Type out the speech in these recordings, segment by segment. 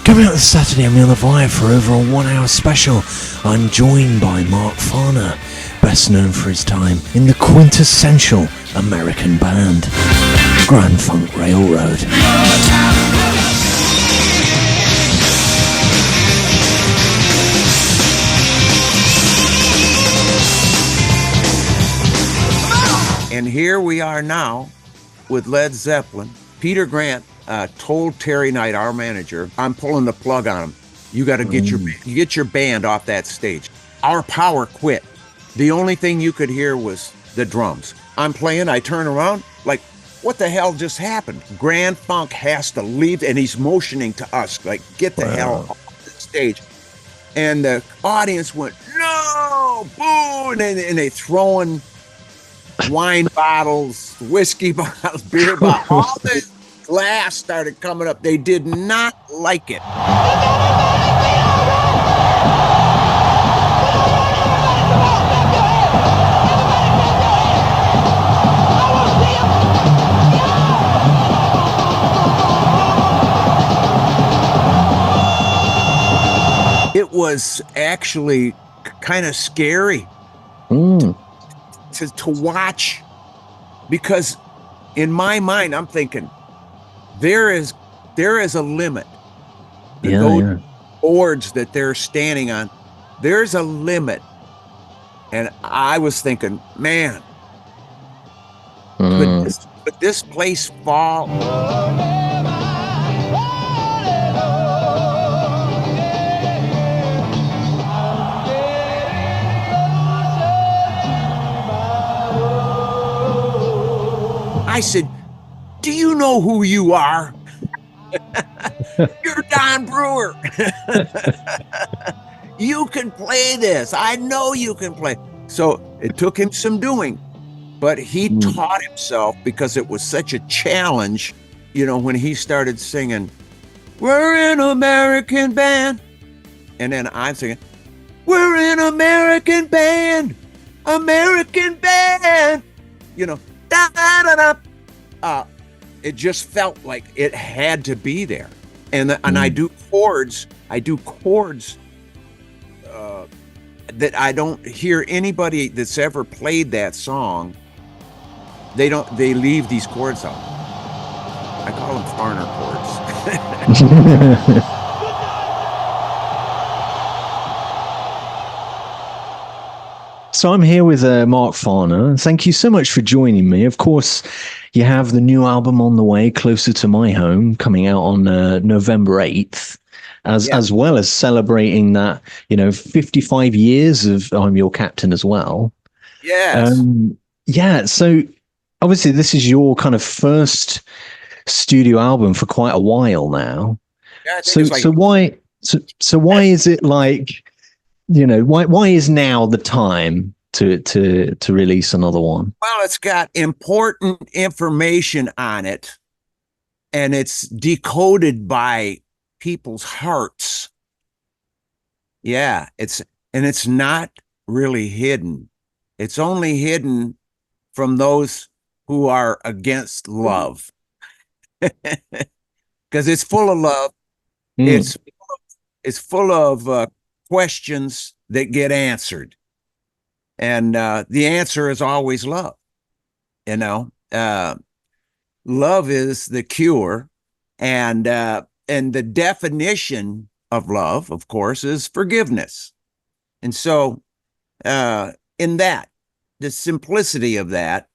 Coming out this Saturday, I'm on the Vibe for over a 1 hour special. I'm joined by Mark Farner, best known for his time in the quintessential American band, Grand Funk Railroad. And here we are now with Led Zeppelin. Peter Grant told Terry Knight, our manager, I'm pulling the plug on him. You got to get your band off that stage. Our power quit. The only thing you could hear was the drums. I'm playing, I turn around, like, what the hell just happened? Grand Funk has to leave, and he's motioning to us, like, get the hell off the stage. And the audience went, no, boo, and they throwing wine bottles, whiskey bottles, beer bottles, all the glass started coming up. They did not like it. It was actually kind of scary to watch, because in my mind I'm thinking there is a limit. Those boards that they're standing on, there's a limit. And I was thinking, man, could this place fall? I said, do you know who you are? You're Don Brewer. You can play this. I know you can play. So it took him some doing, but he taught himself, because it was such a challenge, when he started singing, we're an American band. And then I'm singing, we're an American band, American band, da da da. It just felt like it had to be there, and I do chords. That I don't hear anybody that's ever played that song. They leave these chords out. I call them Farner chords. So I'm here with Mark Farner. Thank you so much for joining me. Of course, you have the new album on the way, Closer to My Home, coming out on November 8th, as well as celebrating that, 55 years of I'm Your Captain as well. Yes. So obviously this is your kind of first studio album for quite a while now. Yeah, so why is it like, why is now the time to release another one? Well, it's got important information on it, and it's decoded by people's hearts. Yeah, it's not really hidden. It's only hidden from those who are against love, because it's full of love. It's full of questions that get answered, and the answer is always love. Love is the cure, and the definition of love, of course, is forgiveness. And so in that, the simplicity of that,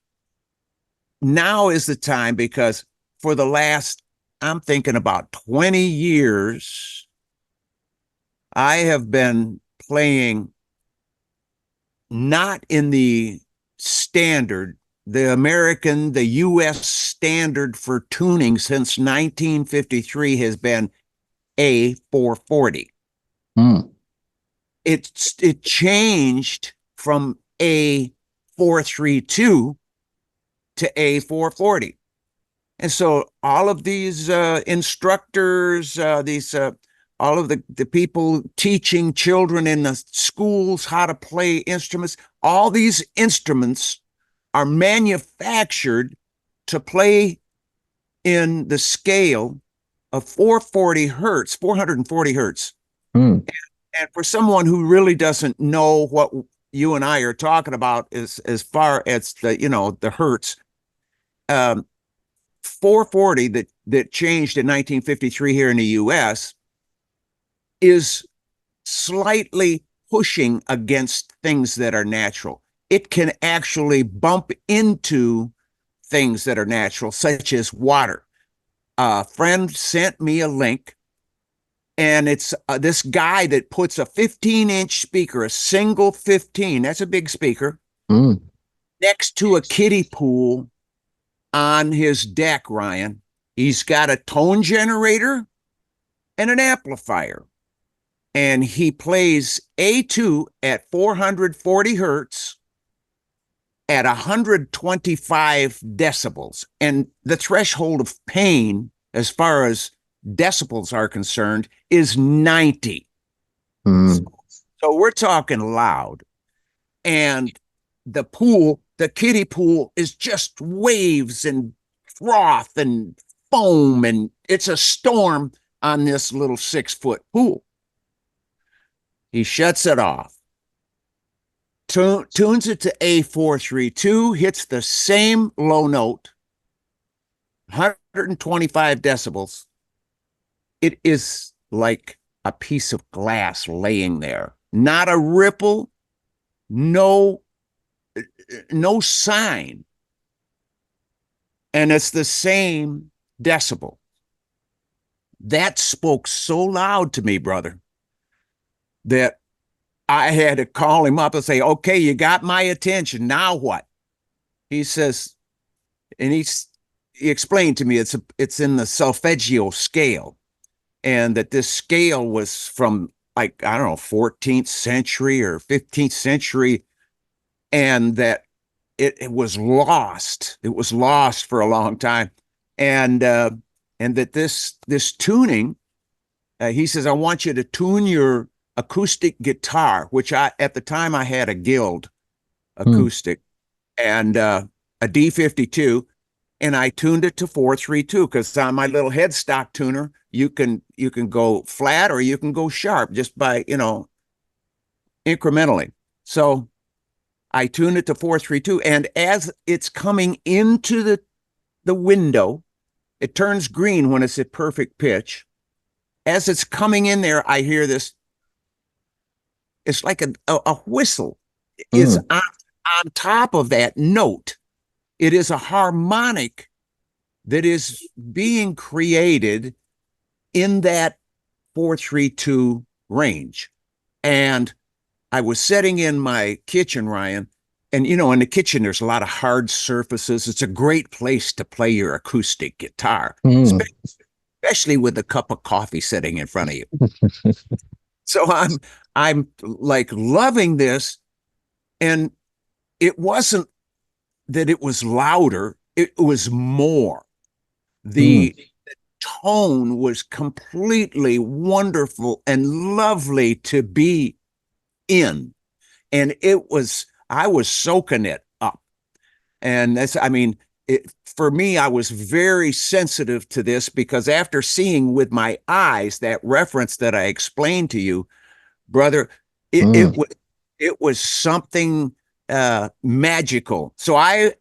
now is the time, because for the last, I'm thinking about 20 years, I have been playing not in the standard, the U.S. standard for tuning since 1953 has been A440. It changed from A432 to A440. And so all of these instructors, all of the people teaching children in the schools how to play instruments, all these instruments are manufactured to play in the scale a 440 hertz, 440 hertz. Mm. And for someone who really doesn't know what you and I are talking about as far as the hertz, 440 that changed in 1953 here in the US is slightly pushing against things that are natural. It can actually bump into things that are natural, such as water. A friend sent me a link, and it's this guy that puts a 15-inch speaker, a single 15, that's a big speaker, Mm. next to a kiddie pool on his deck, Ryan. He's got a tone generator and an amplifier. And he plays A2 at 440 hertz at 125 decibels. And the threshold of pain, as far as decibels are concerned, is 90. Mm. So we're talking loud. And the pool, the kiddie pool, is just waves and froth and foam, and it's a storm on this little 6-foot pool. He shuts it off, tunes it to A432, hits the same low note, 125 decibels. It is like a piece of glass laying there. Not a ripple, no sign. And it's the same decibel. That spoke so loud to me, brother, that I had to call him up and say, okay, you got my attention. Now what? He says, and he explained to me it's in the solfeggio scale, and that this scale was from, like, I don't know, 14th century or 15th century, and that it was lost. It was lost for a long time. And that this tuning, he says, I want you to tune your acoustic guitar, which at the time I had a Guild acoustic and a D52, and I tuned it to 432 because on my little headstock tuner, you can go flat or you can go sharp just by, incrementally. So I tuned it to 432, and as it's coming into the window, it turns green when it's at perfect pitch. As it's coming in there, I hear this. It's like a whistle is on top of that note. It is a harmonic that is being created in that 432 range. And I was setting in my kitchen, Ryan, and in the kitchen, there's a lot of hard surfaces. It's a great place to play your acoustic guitar, especially with a cup of coffee sitting in front of you. So I'm like loving this. And it wasn't that it was louder, it was more. The tone was completely wonderful and lovely to be in. And I was soaking it up. And for me, I was very sensitive to this because after seeing with my eyes that reference that I explained to you, brother, it was something magical. So I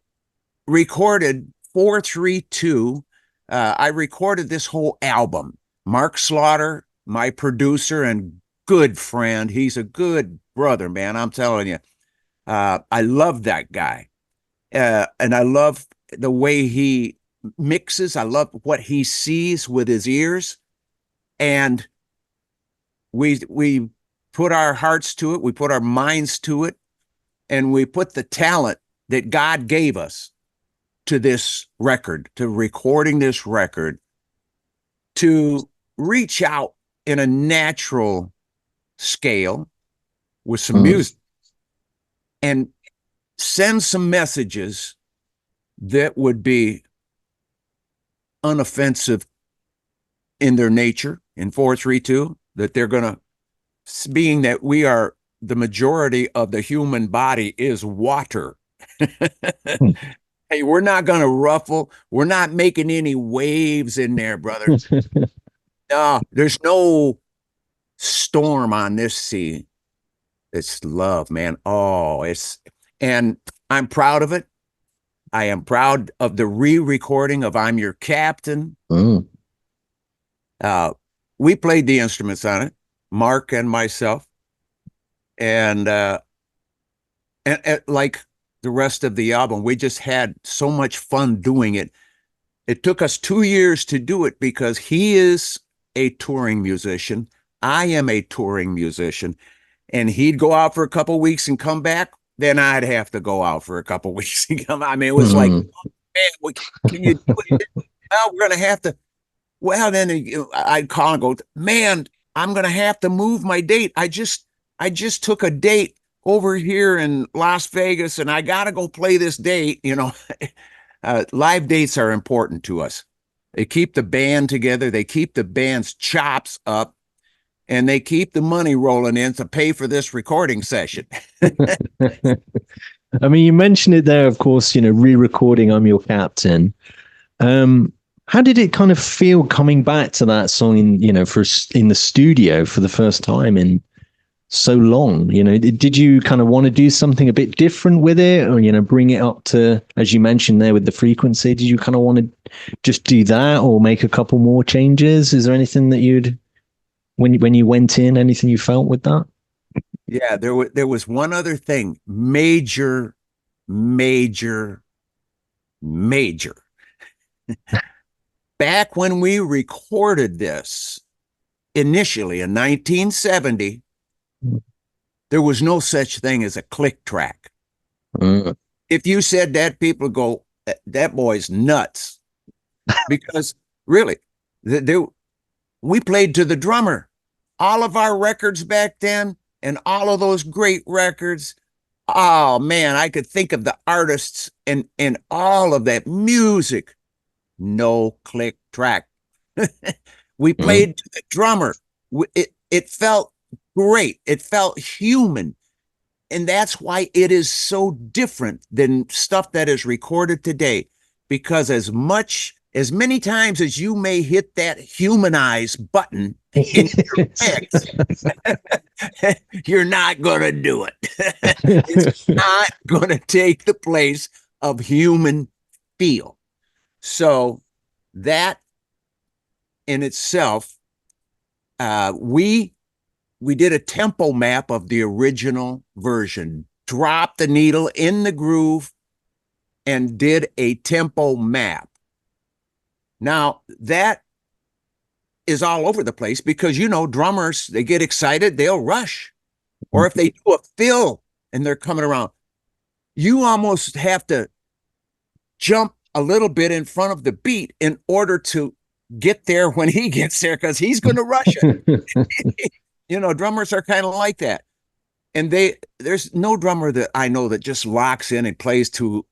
recorded 432. I recorded this whole album. Mark Slaughter, my producer and good friend, he's a good brother, man. I'm telling you, I love that guy, and I love the way he mixes. I love what he sees with his ears, and we put our hearts to it, we put our minds to it, and we put the talent that God gave us to this record, to recording this record, to reach out in a natural scale with some music and send some messages that would be unoffensive in their nature in 432, that they're going to, being that we are, the majority of the human body is water. Hey, we're not going to ruffle. We're not making any waves in there, brother. No, there's no storm on this sea. It's love, man. Oh, and I'm proud of it. I am proud of the re-recording of "I'm Your Captain." Mm. Uh, we played the instruments on it, Mark and myself, and like the rest of the album, we just had so much fun doing it. It took us 2 years to do it because he is a touring musician. I am a touring musician, and he'd go out for a couple weeks and come back. Then I'd have to go out for a couple weeks and come. I mean, it was like, Mm. man, can you do it? Well, we're gonna have to. Well, then I'd call and go, man, I'm gonna have to move my date. I just took a date over here in Las Vegas, and I gotta go play this date. Live dates are important to us. They keep the band together. They keep the band's chops up, and they keep the money rolling in to pay for this recording session. I mean, you mentioned it there, of course, re-recording "I'm Your Captain." Um, how did it kind of feel coming back to that song in the studio for the first time in so long? Did you kind of want to do something a bit different with it, or bring it up to, as you mentioned there with the frequency? Did you kind of want to just do that, or make a couple more changes? Is there anything that when you went in, anything you felt with that? Yeah, there was one other thing, major, major, major. Back when we recorded this initially in 1970, there was no such thing as a click track. Mm. If you said that, people go, that boy's nuts. Because really, we played to the drummer. All of our records back then and all of those great records. Oh man, I could think of the artists and all of that music. No click track. We Mm. played to the drummer. It felt great. It felt human. And that's why it is so different than stuff that is recorded today. Because as many times as you may hit that humanize button in your mix, you're not going to do it. It's not going to take the place of human feel. So that in itself, we did a tempo map of the original version, dropped the needle in the groove, and did a tempo map. Now that is all over the place because drummers, they get excited, they'll rush, or if they do a fill and they're coming around, you almost have to jump a little bit in front of the beat in order to get there when he gets there because he's going to rush it. Drummers are kind of like that. And there's no drummer that I know that just locks in and plays to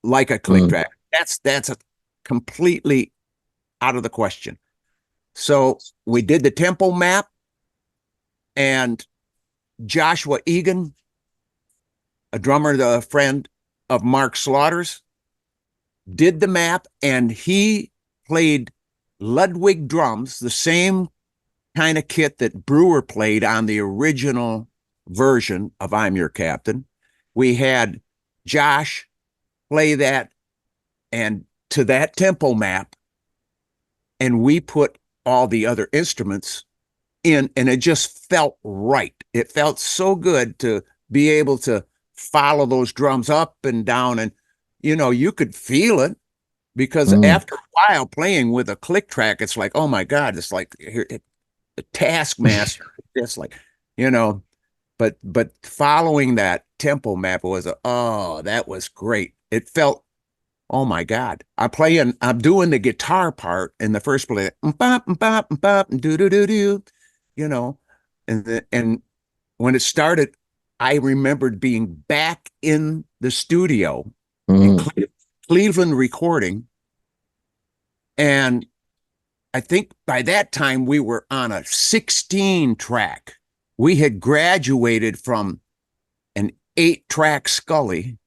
like a click Mm. track. That's a completely out of the question. So we did the tempo map, and Joshua Egan, a drummer, the friend of Mark Slaughter's, did the map, and he played Ludwig drums, the same kind of kit that Brewer played on the original version of "I'm Your Captain." We had Josh play that and to that tempo map, and we put all the other instruments in, and it just felt right. It felt so good to be able to follow those drums up and down, and you could feel it because Mm. after a while playing with a click track, it's like, oh my God, it's like the Taskmaster. It's like, you know, but following that tempo map that was great. It felt, oh my God, I'm doing the guitar part in the first play, do do do do, you know, and when it started, I remembered being back in the studio in Mm. Cleveland recording, and I think by that time we were on a 16 track. We had graduated from an 8-track Scully,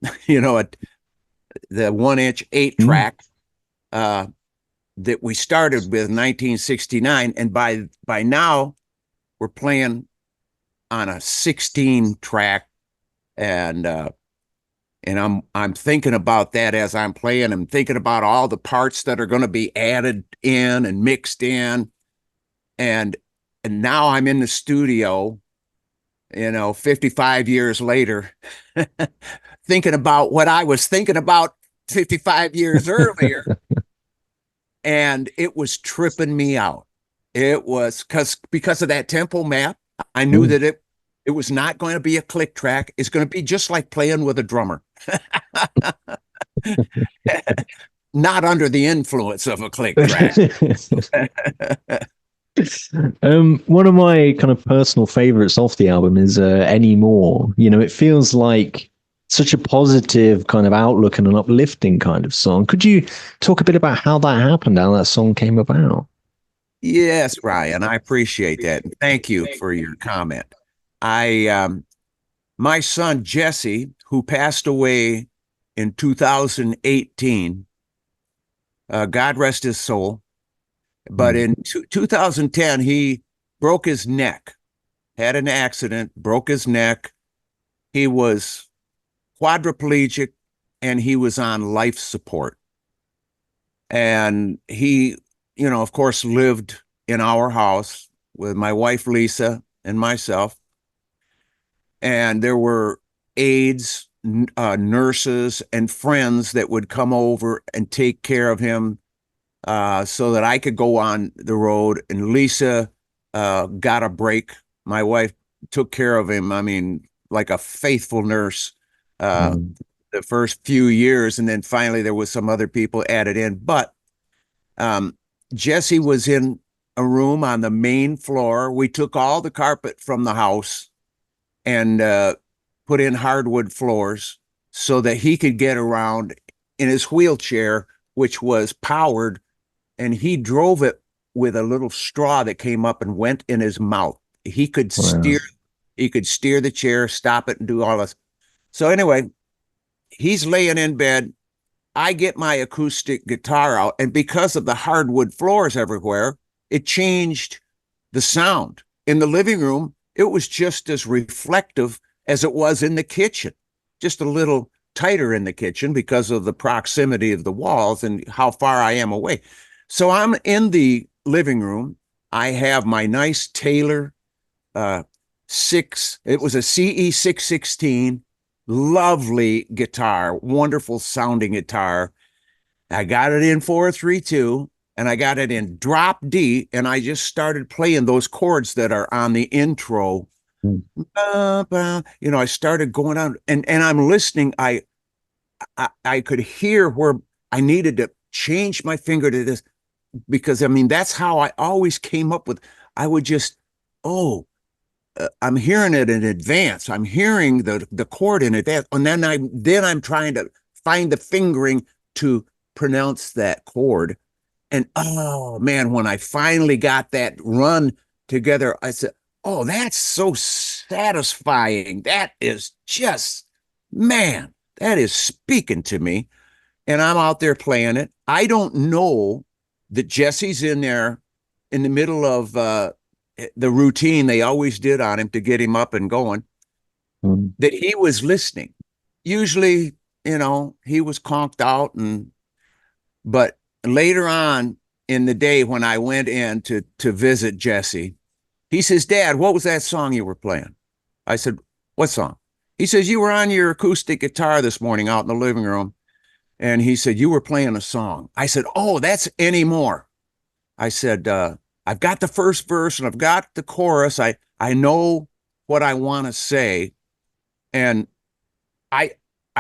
the 1-inch 8 Mm. track, uh, that we started with 1969, and by now we're playing on a 16 track, and I'm thinking about that as I'm playing. I'm thinking about all the parts that are going to be added in and mixed in, and now I'm in the studio, 55 years later, thinking about what I was thinking about 55 years earlier. And it was tripping me out. It was because of that tempo map. I knew that it was not going to be a click track. It's going to be just like playing with a drummer. Not under the influence of a click track. One of my kind of personal favorites off the album is Anymore. It feels like such a positive kind of outlook and an uplifting kind of song. Could you talk a bit about how that happened, how that song came about? Yes, Ryan, I appreciate that. Thank you for your comment. My son Jesse, who passed away in 2018, God rest his soul, but in 2010 he broke his neck, had an accident, broke his neck. He was quadriplegic and he was on life support. And he, of course, lived in our house with my wife, Lisa, and myself. And there were aides, nurses, and friends that would come over and take care of him so that I could go on the road. And Lisa got a break. My wife took care of him. I mean, like a faithful nurse the first few years. And then finally there was some other people added in. But Jesse was in a room on the main floor. We took all the carpet from the house and put in hardwood floors so that he could get around in his wheelchair, which was powered, and he drove it with a little straw that came up and went in his mouth. He could steer the chair, stop it, and do all this. So anyway, he's laying in bed. I get my acoustic guitar out, and because of the hardwood floors everywhere, it changed the sound. In the living room, it was just as reflective as it was in the kitchen, just a little tighter in the kitchen because of the proximity of the walls and how far I am away. So I'm in the living room. I have my nice Taylor it was a CE 616, lovely guitar, wonderful sounding guitar. I got it in 4-3-2, and I got it in drop D, and I just started playing those chords that are on the intro. I started going on, and I'm listening. I could hear where I needed to change my finger to this, because that's how I always came up with. I would just, I'm hearing it in advance. I'm hearing the chord in advance, and then I'm trying to find the fingering to pronounce that chord. And oh man, when I finally got that run together, I said, "Oh, that's so satisfying. That is just, man, that is speaking to me." And I'm out there playing it. I don't know that Jesse's in there in the middle of the routine they always did on him to get him up and going, that he was listening. Usually, he was conked out, but later on in the day when I went in to visit Jesse, he says, "Dad, what was that song you were playing?" I said, "What song?" He says, "You were on your acoustic guitar this morning out in the living room." And he said, "You were playing a song." I said, "Oh, that's Anymore." I said, "I've got the first verse and I've got the chorus. I know what I want to say." And I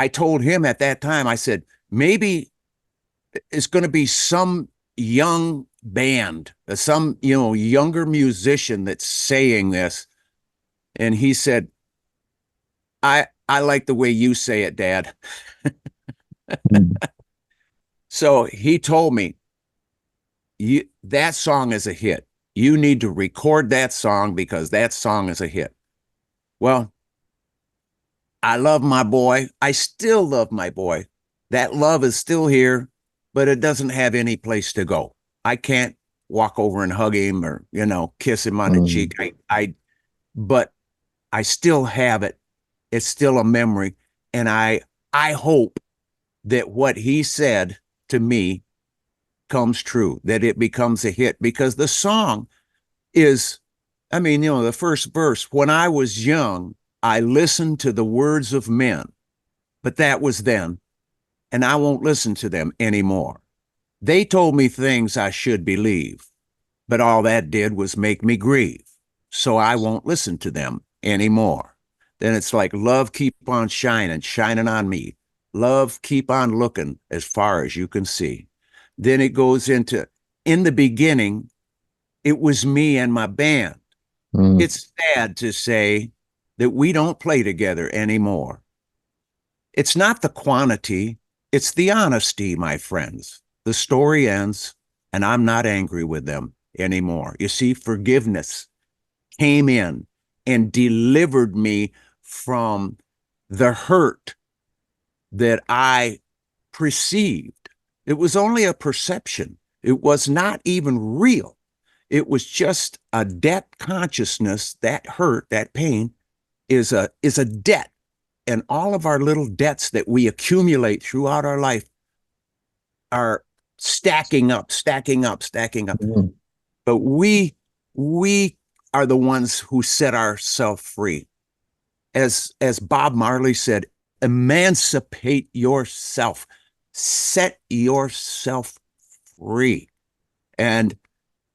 told him at that time, I said, maybe it's going to be some young band, some, younger musician that's saying this. And he said, I like the way you say it, Dad. So he told me, that song is a hit. You need to record that song because that song is a hit. Well, I love my boy. I still love my boy. That love is still here, but it doesn't have any place to go. I can't walk over and hug him or, kiss him on the cheek. But I still have it. It's still a memory. And I hope that what he said to me comes true, that it becomes a hit, because the song is, the first verse, when I was young, I listened to the words of men, but that was then, and I won't listen to them anymore. They told me things I should believe, but all that did was make me grieve. So I won't listen to them anymore. Then it's like, love, keep on shining, shining on me. Love, keep on looking as far as you can see. Then it goes into, in the beginning, it was me and my band. It's sad to say that we don't play together anymore. It's not the quantity, it's the honesty, my friends. The story ends, and I'm not angry with them anymore. You see, forgiveness came in and delivered me from the hurt that I perceived. It was only a perception. It was not even real. It was just a debt consciousness. That hurt, that pain is a debt. And all of our little debts that we accumulate throughout our life are stacking up. But we are the ones who set ourselves free. As Bob Marley said, emancipate yourself, set yourself free. And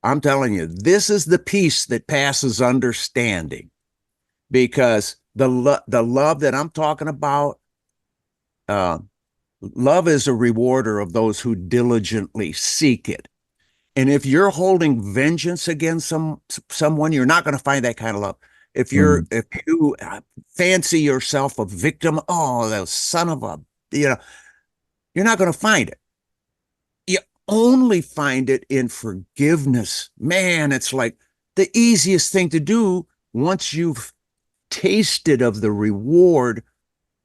I'm telling you, this is the peace that passes understanding, because the love that I'm talking about, love is a rewarder of those who diligently seek it. And if you're holding vengeance against someone, you're not going to find that kind of love. If you fancy yourself a victim, oh, the son of a, you're not going to find it. You only find it in forgiveness. Man, it's like the easiest thing to do once you've tasted of the reward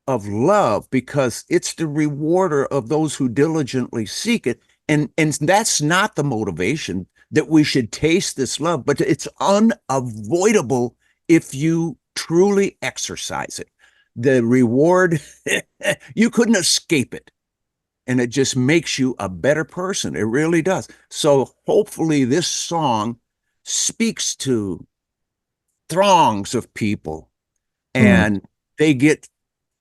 of love, because it's the rewarder of those who diligently seek it. And that's not the motivation that we should taste this love, but it's unavoidable if you truly exercise it. The reward, you couldn't escape it. And it just makes you a better person. It really does. So hopefully this song speaks to throngs of people, and they get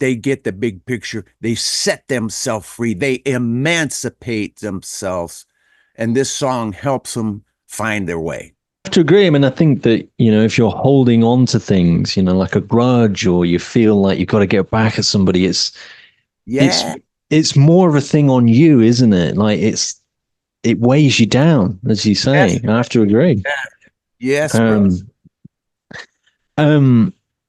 the big picture. They set themselves free. They emancipate themselves. And this song helps them find their way. I have to agree. I mean, I think that, if you're holding on to things, like a grudge, or you feel like you've got to get back at somebody, it's more of a thing on you, isn't it? Like it weighs you down, as you say. Yes. I have to agree. Yes.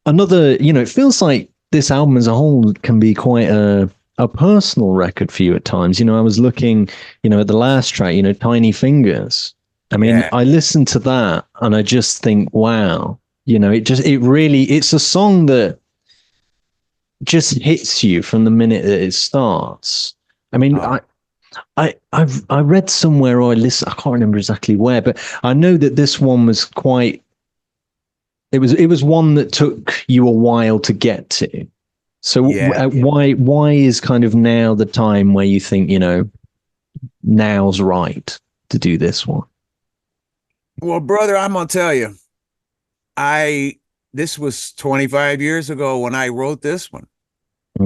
Another, it feels like this album as a whole can be quite a personal record for you at times. I was looking, at the last track, Tiny Fingers. I mean, I listen to that and I just think, wow, it's a song that just hits you from the minute that it starts. I mean, I read somewhere, or I can't remember exactly where, but I know that this one was quite, it was one that took you a while to get to. So why is kind of now the time where you think, now's right to do this one? Well, brother, I'm going to tell you, this was 25 years ago when I wrote this one.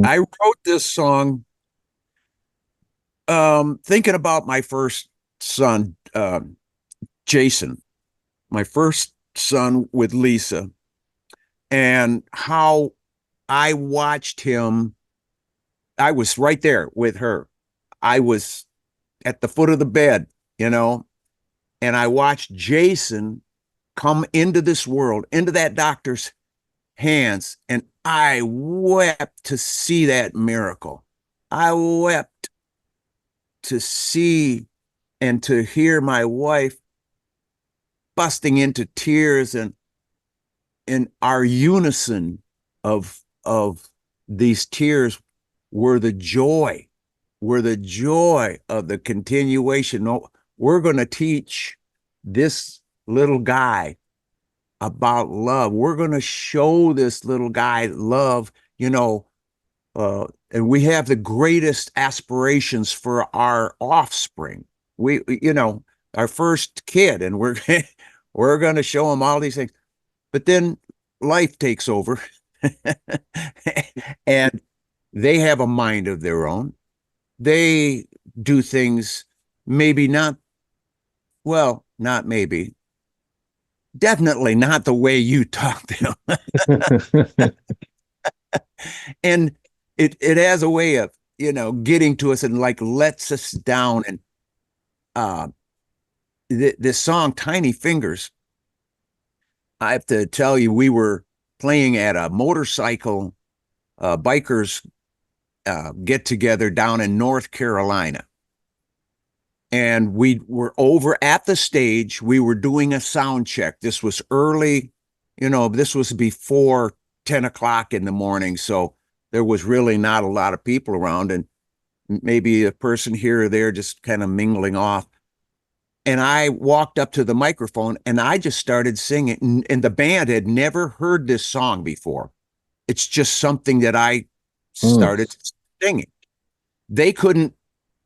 I wrote this song thinking about my first son, Jason, my first son with Lisa, and how I watched him. I was right there with her. I was at the foot of the bed, and I watched Jason come into this world, into that doctor's hands, and I wept to see that miracle. I wept to see and to hear my wife busting into tears, and in our unison of these tears were the joy of the continuation. we're going to teach this little guy about love. We're going to show this little guy love, and we have the greatest aspirations for our offspring. Our first kid, and we're we're going to show them all these things. But then life takes over, and they have a mind of their own. They do things maybe not, well, not maybe, definitely not the way you talk to them. And it has a way of, getting to us and like lets us down. And this song, Tiny Fingers, I have to tell you, we were playing at a motorcycle bikers get together down in North Carolina. And we were over at the stage. We were doing a sound check. This was early, this was before 10 o'clock in the morning. So there was really not a lot of people around, and maybe a person here or there just kind of mingling off. And I walked up to the microphone and I just started singing. And the band had never heard this song before. It's just something that I started singing. They couldn't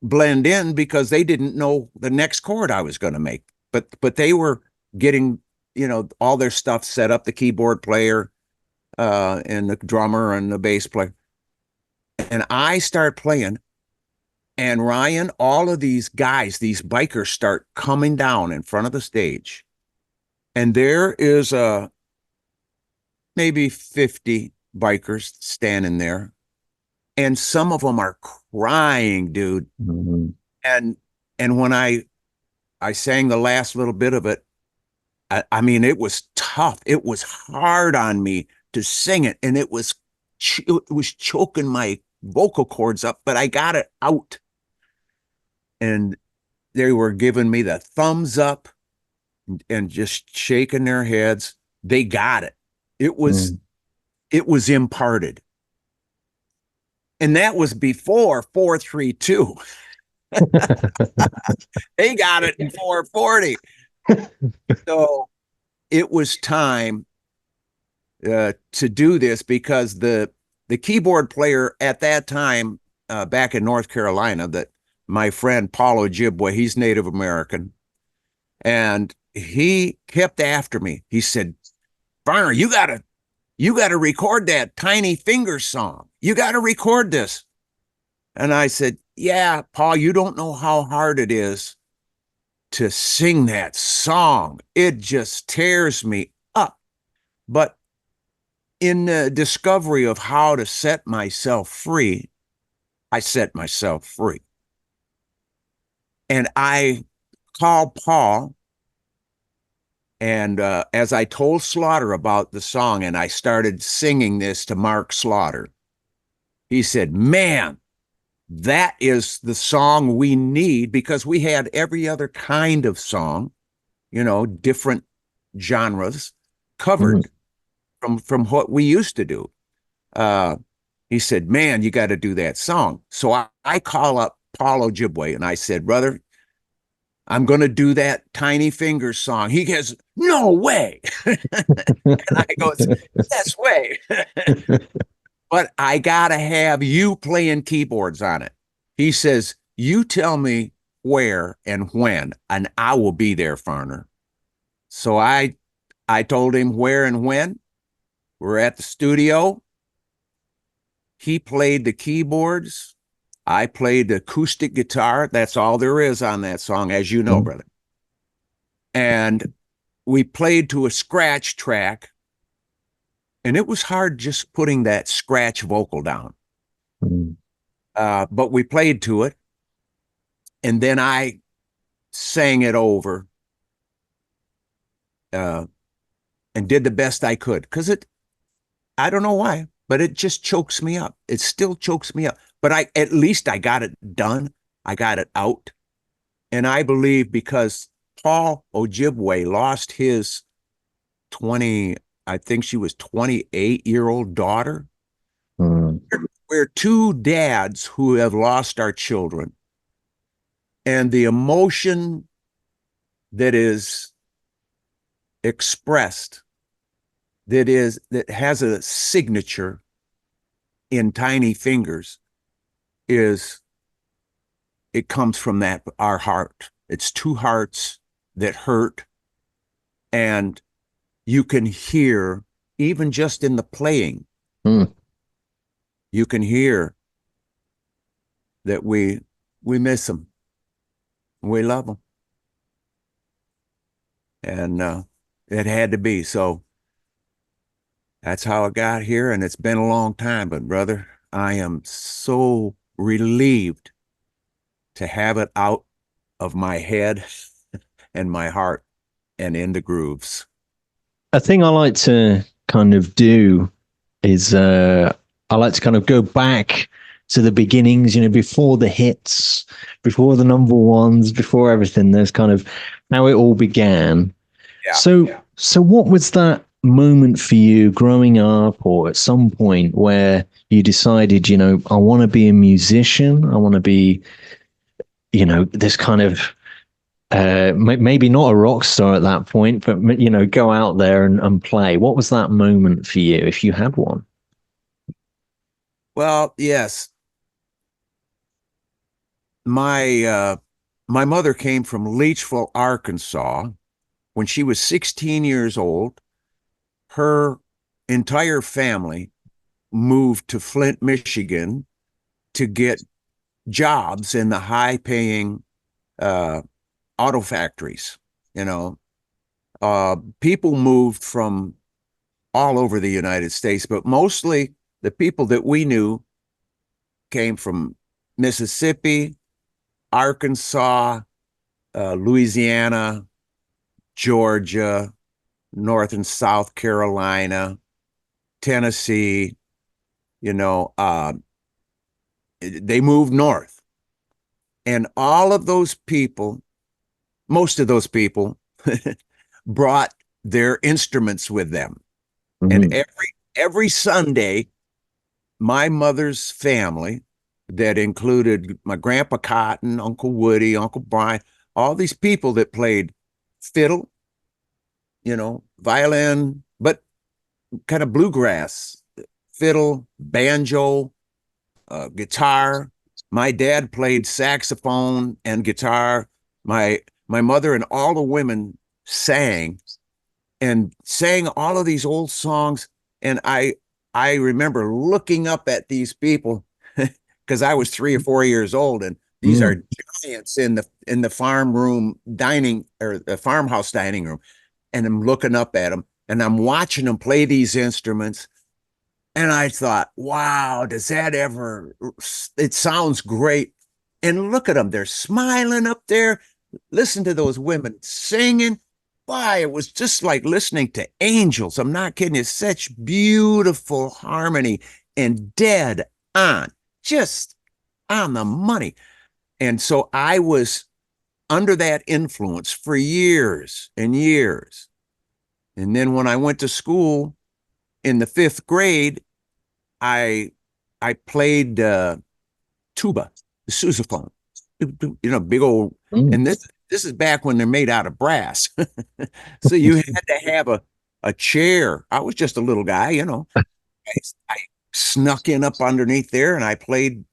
blend in because they didn't know the next chord I was going to make. But they were getting, all their stuff set up, the keyboard player and the drummer and the bass player. And I start playing, and Ryan, all of these guys, these bikers start coming down in front of the stage. And there is maybe 50 bikers standing there. And some of them are crying, dude. Mm-hmm. And when I sang the last little bit of it, I mean, it was tough. It was hard on me to sing it, and it was choking my vocal cords up, but I got it out. And they were giving me the thumbs up and just shaking their heads. They got it. It was imparted. And that was before 432. They got it in 440. So it was time to do this, because the keyboard player at that time back in North Carolina, that my friend Paul Ojibwe, he's Native American, and he kept after me. He said, Farner, you gotta record that Tiny Fingers song. You gotta record this. And I said, yeah, Paul, you don't know how hard it is to sing that song. It just tears me up. But in the discovery of how to set myself free, I set myself free. And I called Paul, and as I told Slaughter about the song, and I started singing this to Mark Slaughter, he said, man, that is the song we need, because we had every other kind of song, different genres covered from what we used to do. He said, man, you got to do that song. So I call up Paul Ojibwe and I said, brother, I'm going to do that Tiny Fingers song. He goes, no way. And I go, yes way. But I got to have you playing keyboards on it. He says, you tell me where and when, and I will be there, Farner. So I told him where and when. We're at the studio. He played the keyboards. I played the acoustic guitar. That's all there is on that song, as you know, brother. And we played to a scratch track. And it was hard just putting that scratch vocal down. But we played to it. And then I sang it over and did the best I could. Because I don't know why, but it just chokes me up. It still chokes me up. But at least I got it done. I got it out. And I believe because Paul Ojibwe lost his I think she was 28-year-old daughter. We're two dads who have lost our children. And the emotion that is expressed, that has a signature in tiny fingers, is it comes from that, our heart. It's two hearts that hurt, and you can hear, even just in the playing, you can hear that we miss them, we love them, and it had to be. So that's how I got here, and it's been a long time, but brother, I am so relieved to have it out of my head and my heart and in the grooves. A thing I like to kind of do is I like to kind of go back to the beginnings, before the hits, before the number ones, before everything. There's kind of how it all began. Yeah. So what was that moment for you growing up, or at some point where you decided, I want to be a musician. I want to be, this kind of maybe not a rock star at that point, but go out there and play. What was that moment for you, if you had one? Well, yes. My mother came from Leachville, Arkansas. When she was 16 years old, her entire family moved to Flint, Michigan to get jobs in the high-paying auto factories. People moved from all over the United States, but mostly the people that we knew came from Mississippi, Arkansas, Louisiana, Georgia, North and South Carolina, Tennessee. They moved north, and all of those people, most of those people, brought their instruments with them. And every Sunday, my mother's family, that included my Grandpa Cotton, Uncle Woody, Uncle Brian, all these people that played fiddle, violin, but kind of bluegrass, fiddle, banjo, guitar. My dad played saxophone and guitar. My mother and all the women sang all of these old songs. And I remember looking up at these people because I was 3 or 4 years old, and these are giants in the farm dining, or the farmhouse dining room. And I'm looking up at them, and I'm watching them play these instruments. And I thought, wow, it sounds great. And look at them, they're smiling up there. Listen to those women singing. Why, it was just like listening to angels. I'm not kidding you. Such beautiful harmony and dead on, just on the money. And so I was under that influence for years and years. And then when I went to school in the 5th grade, I played tuba, the sousaphone, big old, and this is back when they're made out of brass. So you had to have a chair. I was just a little guy, I snuck in up underneath there, and I played.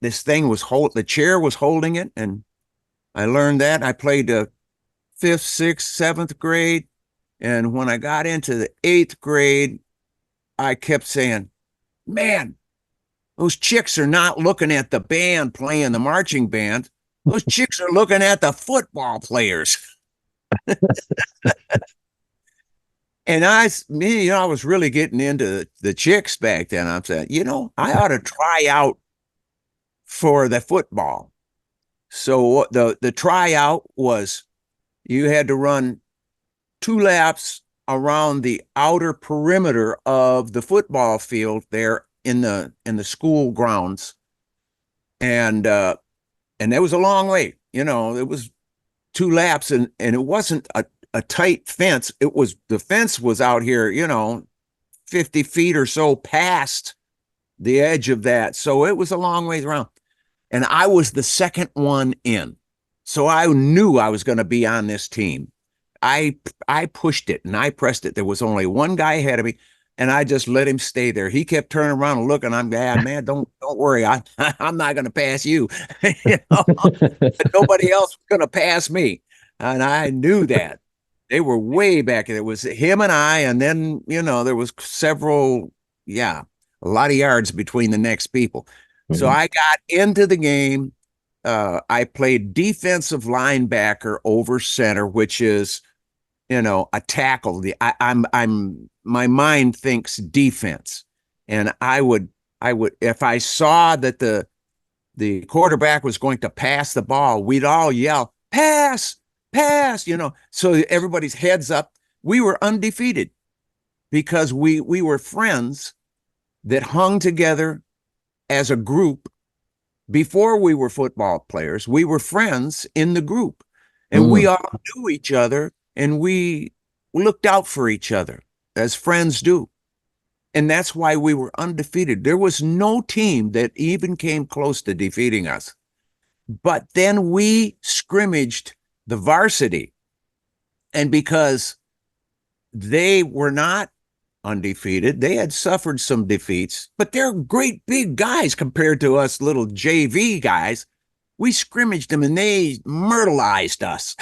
This thing the chair was holding it, and I learned that. I played 5th, 6th, 7th grade. And when I got into the 8th grade, I kept saying, man, those chicks are not looking at the band playing the marching band. Those chicks are looking at the football players. And I was really getting into the chicks back then. I'm saying, I ought to try out for the football. So the tryout was, you had to run 2 laps around the outer perimeter of the football field there in the school grounds. And that was a long way. It was 2 laps, and it wasn't a tight fence. The fence was out here, 50 feet or so past the edge of that. So it was a long ways around. And I was the second one in. So I knew I was going to be on this team. I pushed it and I pressed it. There was only one guy ahead of me, and I just let him stay there. He kept turning around and looking. I'm man, don't worry. I'm not going to pass you. You know, nobody else was going to pass me, and I knew that. They were way back. It was him and I, and then there was several, yeah, a lot of yards between the next people. So Mhm. I got into the game. I played defensive linebacker over center, which is a tackle. My mind thinks defense, and I would if I saw that the quarterback was going to pass the ball, we'd all yell pass, pass. So everybody's heads up. We were undefeated because we were friends that hung together as a group. Before we were football players, we were friends in the group, and we Mm. all knew each other, and we looked out for each other as friends do. And that's why we were undefeated. There was no team that even came close to defeating us. But then we scrimmaged the varsity, and because they were not undefeated, they had suffered some defeats, but they're great big guys compared to us little JV guys. We scrimmaged them and they myrtleized us.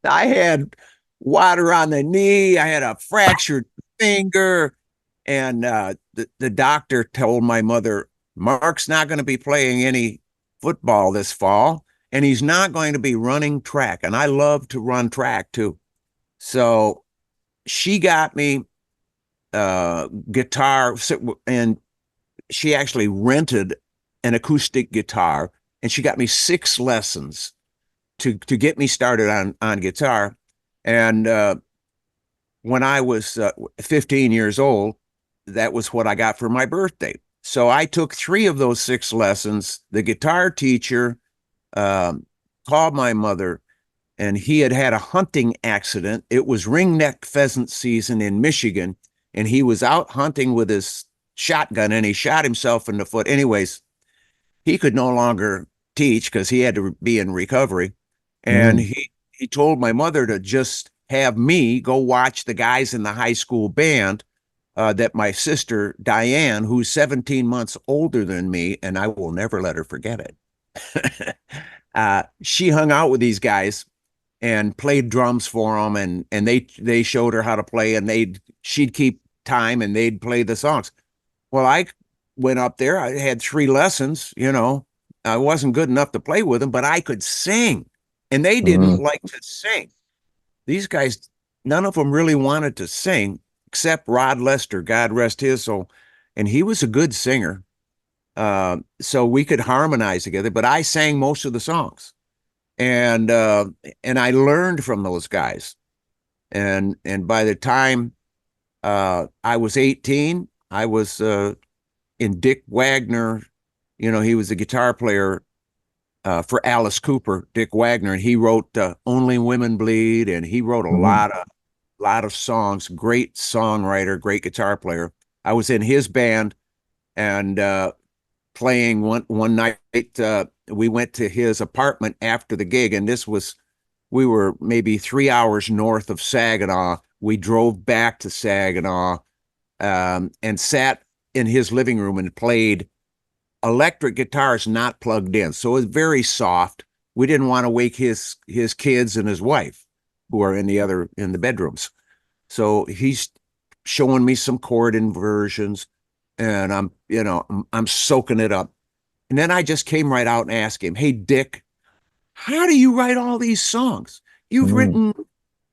I had water on the knee. I had a fractured finger. And the doctor told my mother, Mark's not going to be playing any football this fall, and he's not going to be running track. And I love to run track too. So she got me guitar, and she actually rented an acoustic guitar, and she got me 6 lessons to get me started on guitar. And when I was 15 years old, that was what I got for my birthday. So I took 3 of those 6 lessons. The guitar teacher called my mother, and he had had a hunting accident. It was ringneck pheasant season in Michigan, and he was out hunting with his shotgun, and he shot himself in the foot. Anyways, he could no longer teach because he had to be in recovery. And Mm. he told my mother to just have me go watch the guys in the high school band that my sister, Diane, who's 17 months older than me, and I will never let her forget it. She hung out with these guys and played drums for them, and they showed her how to play, and she'd keep time and they'd play the songs. Well, I went up there. I had 3 lessons. I wasn't good enough to play with them, but I could sing, and they didn't Mm. like to sing. These guys, none of them really wanted to sing, except Rod Lester, God rest his soul, and he was a good singer. So we could harmonize together, but I sang most of the songs, and I learned from those guys. And by the time I was 18, I was in Dick Wagner. He was a guitar player for Alice Cooper, Dick Wagner, and he wrote "Only Women Bleed," and he wrote a Mhm. lot of songs. Great songwriter, great guitar player. I was in his band, and playing one night. We went to his apartment after the gig, and we were maybe 3 hours north of Saginaw. We drove back to Saginaw, and sat in his living room and played electric guitars not plugged in. So it was very soft. We didn't want to wake his kids and his wife, who are in the bedrooms. So he's showing me some chord inversions, and I'm soaking it up. And then I just came right out and asked him, "Hey, Dick, how do you write all these songs? You've Mm. written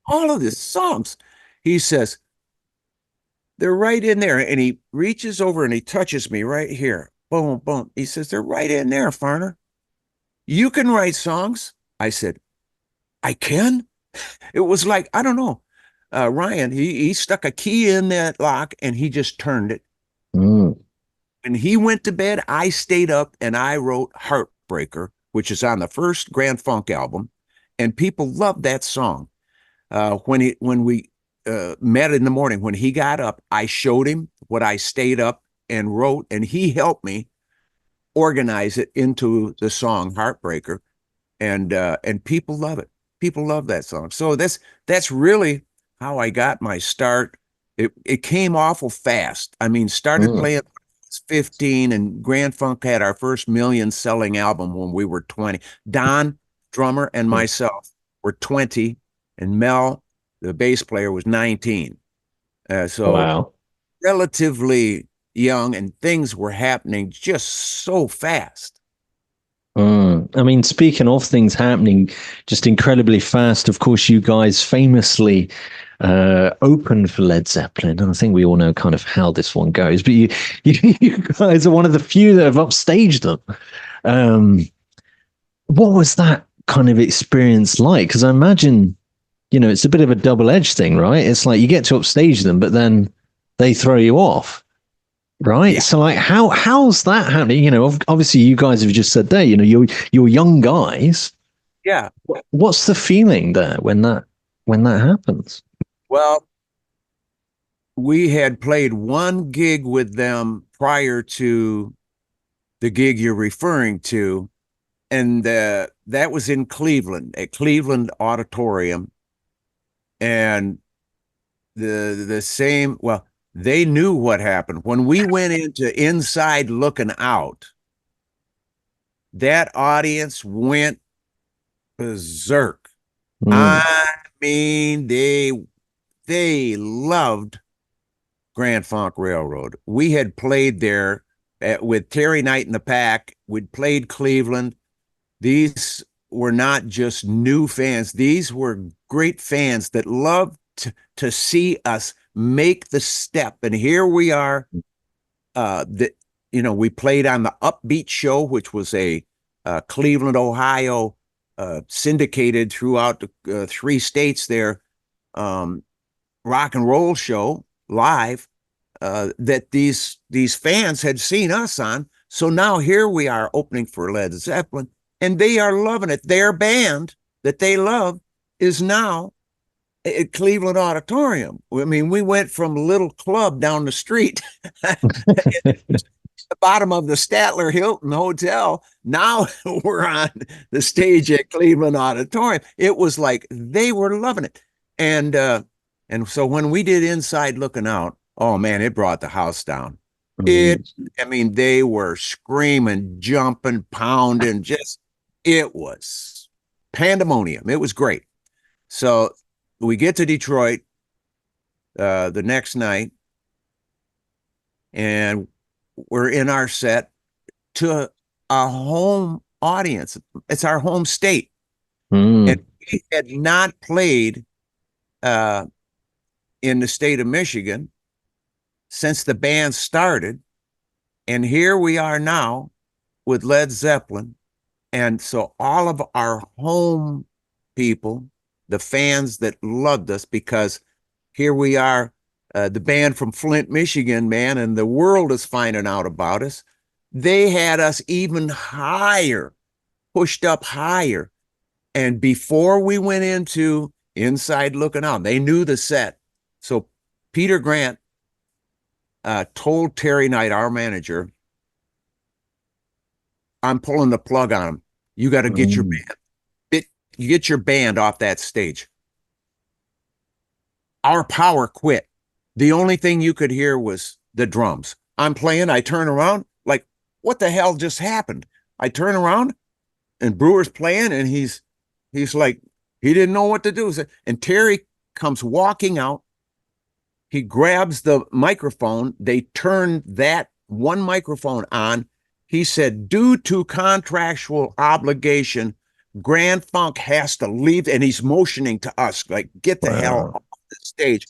all of these songs." He says, "They're right in there." And he reaches over and he touches me right here. Boom, boom. He says, "They're right in there, Farner. You can write songs." I said, "I can?" It was like, I don't know. Ryan, he stuck a key in that lock and he just turned it. Mm. When he went to bed, I stayed up and I wrote Heartbreaker, which is on the first Grand Funk album. And people loved that song. When we met in the morning, when he got up, I showed him what I stayed up and wrote, and he helped me organize it into the song Heartbreaker, and people love it. People love that song. So that's really how I got my start. It came awful fast. I mean, started Mm. playing 15, and Grand Funk had our first million selling album when we were 20. Don, drummer, and Mm. myself were 20, and Mel, the bass player, was 19. So Wow. relatively young, and things were happening just so fast. Mm. I mean, speaking of things happening just incredibly fast, of course, you guys famously opened for Led Zeppelin, and I think we all know kind of how this one goes. But you guys are one of the few that have upstaged them. Um, what was that kind of experience like? Because I imagine, it's a bit of a double-edged thing, right? It's like you get to upstage them, but then they throw you off. Right. Yeah, So like how's that happening? Obviously you guys have just said there, you're young guys. yeah. What's the feeling there when that happens? Well, we had played one gig with them prior to the gig you're referring to, and that was in Cleveland, at Cleveland Auditorium. And the same, well, they knew what happened when we went into Inside Looking Out. That audience went berserk. Mm. I mean, they loved Grand Funk Railroad. We had played there with Terry Knight and the Pack. We'd played Cleveland. These were not just new fans. These were great fans that loved to see us make the step. And here we are. We played on the Upbeat Show, which was a Cleveland, Ohio, syndicated throughout the 3 states there, rock and roll show live, that these fans had seen us on. So now here we are opening for Led Zeppelin, and they are loving it. Their band that they love is now at Cleveland Auditorium. I mean, we went from a little club down the street, the bottom of the Statler Hilton Hotel. Now we're on the stage at Cleveland Auditorium. It was like they were loving it. And so when we did Inside Looking Out, oh man, it brought the house down. Mm. I mean, they were screaming, jumping, pounding, it was pandemonium. It was great. So we get to Detroit the next night, and we're in our set to a home audience. It's our home state. Mm. And we had not played in the state of Michigan since the band started. And here we are now with Led Zeppelin. And so all of our home people, the fans that loved us, because here we are, the band from Flint, Michigan, man, and the world is finding out about us. They had us even higher, pushed up higher. And before we went into Inside Looking Out, they knew the set. So Peter Grant told Terry Knight, our manager, I'm pulling the plug on him. You got to get your Mm. band. You get your band off that stage. Our power quit. The only thing you could hear was the drums. I'm playing. I turn around, like, what the hell just happened? I turn around, and Brewer's playing, and he's like, he didn't know what to do. And Terry comes walking out. He grabs the microphone. They turn that one microphone on. He said, due to contractual obligation, Grand Funk has to leave. And he's motioning to us, like, get the hell Wow. off the stage.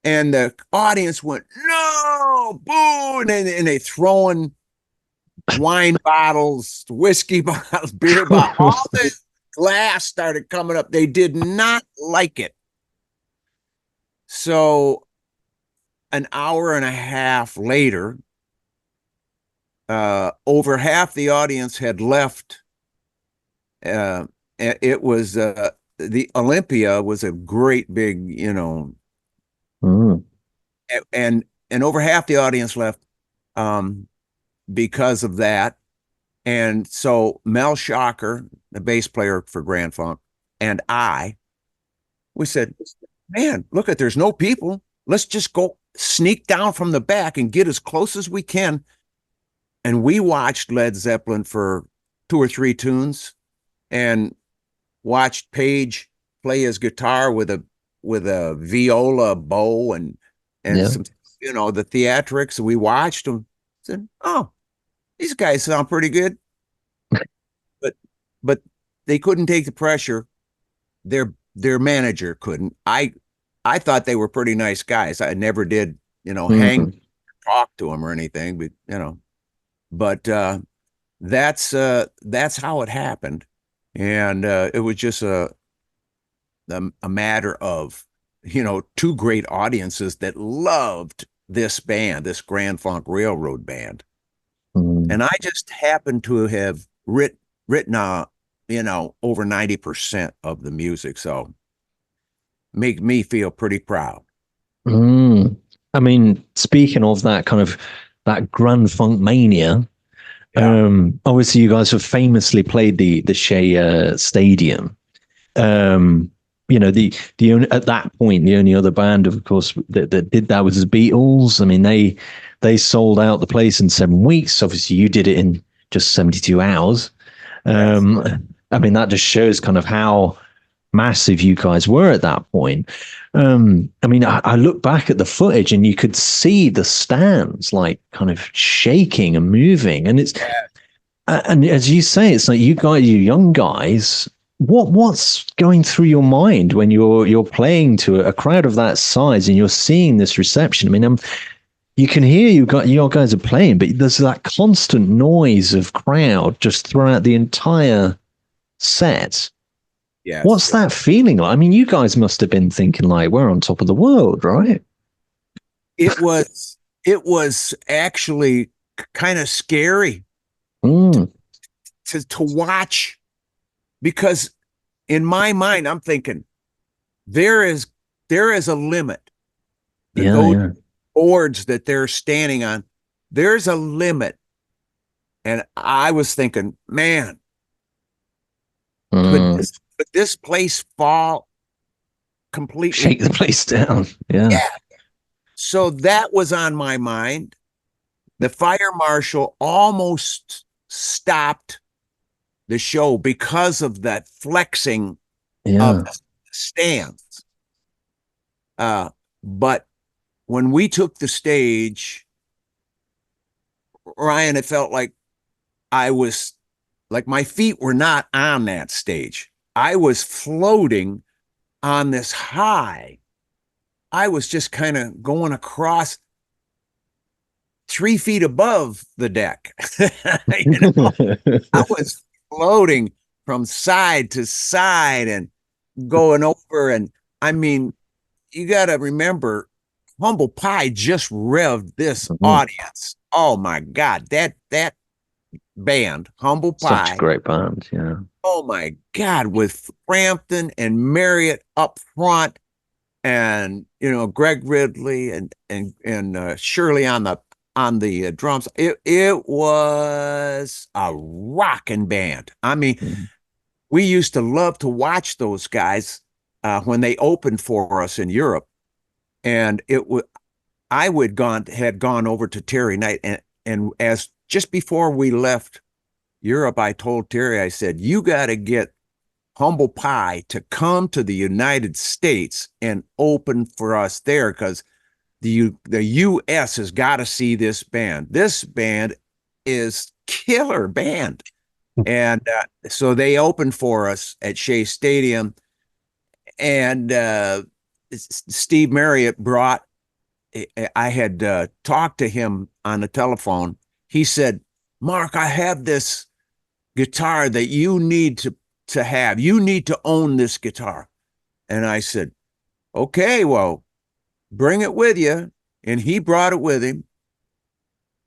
And the audience went, no, boo. And they throwing wine bottles, whiskey bottles, beer bottles, all the glass started coming up. They did not like it. So an hour and a half later, over half the audience had left. It was the Olympia was a great big, Mm. and over half the audience left because of that. And so Mel Shocker, the bass player for Grand Funk, and we said, man, look at, there's no people. Let's just go sneak down from the back and get as close as we can. And we watched Led Zeppelin for 2 or 3 tunes and watched Page play his guitar with a viola bow and Yeah. some, the theatrics. We watched them. Said, oh, these guys sound pretty good. But they couldn't take the pressure. Their manager couldn't. I thought they were pretty nice guys. I never did, hang talk to them or anything, but that's how it happened. And it was just a matter of, two great audiences that loved this band, this Grand Funk Railroad band. And I just happened to have written over 90% of the music. So make me feel pretty proud. I mean, speaking of that kind of that Grand Funk mania, obviously you guys have famously played the Shea Stadium. The only, at that point, the only other band, of course, that did that was the Beatles. I mean, they sold out the place in 7 weeks. Obviously, you did it in just 72 hours. I mean, that just shows kind of how massive you guys were at that point. I mean, I look back at the footage and you could see the stands like kind of shaking and moving. And and as you say, it's like you young guys, what's going through your mind when you're playing to a crowd of that size and you're seeing this reception? I mean, you can hear your guys are playing, but there's that constant noise of crowd just throughout the entire set. Yeah. What's that feeling like? I mean, you guys must have been thinking like, we're on top of the world, right? It was actually kind of scary to watch, because in my mind, I'm thinking there is a limit. Those boards that they're standing on, there's a limit. And I was thinking, man, could this place fall completely? Shake the place down. Yeah. So that was on my mind. The fire marshal almost stopped the show because of that flexing of the stands. But when we took the stage, Ryan, it felt like my feet were not on that stage. I was floating on this high. I was just kind of going across 3 feet above the deck. I was floating from side to side and going over. And I mean, you got to remember, Humble Pie just revved this audience. Oh my God, that band, Humble Pie, such a great band. Yeah. Oh my God, with Frampton and Marriott up front, and Greg Ridley and Shirley on the drums. It was a rocking band. I mean, we used to love to watch those guys when they opened for us in Europe, and I had gone over to Terry Knight, and as just before we left Europe, I told Terry, I said, you got to get Humble Pie to come to the United States and open for us there, because the U.S. has got to see this band. This band is killer band. And so they opened for us at Shea Stadium, and Steve Marriott I had talked to him on the telephone. He said, Mark, I have this guitar that you need to have. You need to own this guitar. And I said, okay, well, bring it with you. And he brought it with him,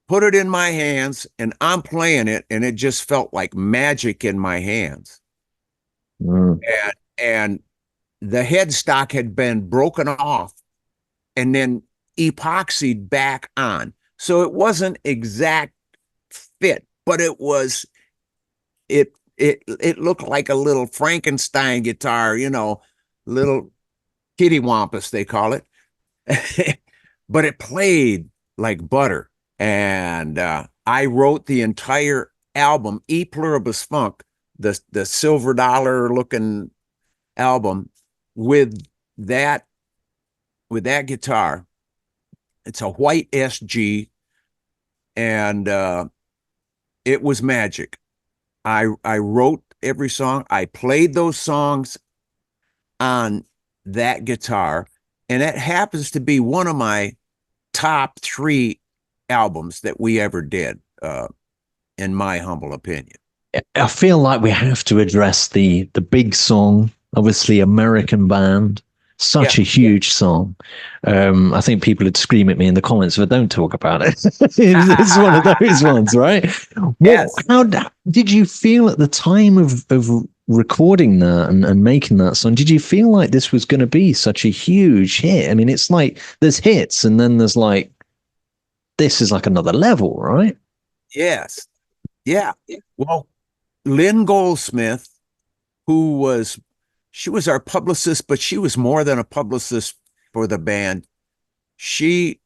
put it in my hands, and I'm playing it, and it just felt like magic in my hands. And the headstock had been broken off and then epoxied back on. So it wasn't exact fit, but it was it looked like a little Frankenstein guitar, little kitty wampus, they call it. But it played like butter. And I wrote the entire album, E Pluribus Funk, the silver dollar looking album, with that guitar. It's a white SG, and it was magic. I wrote every song. I played those songs on that guitar, and it happens to be one of my top 3 albums that we ever did, in my humble opinion. I feel like we have to address the big song, obviously American Band, such a huge song. I think people would scream at me in the comments, but don't talk about it. It's one of those ones, right? Yes. How did you feel at the time of recording that and making that song? Did you feel like this was going to be such a huge hit? I mean, it's like there's hits and then there's like, this is like another level, right? Yes. Yeah. Well, Lynn Goldsmith, she was our publicist, but she was more than a publicist for the band. She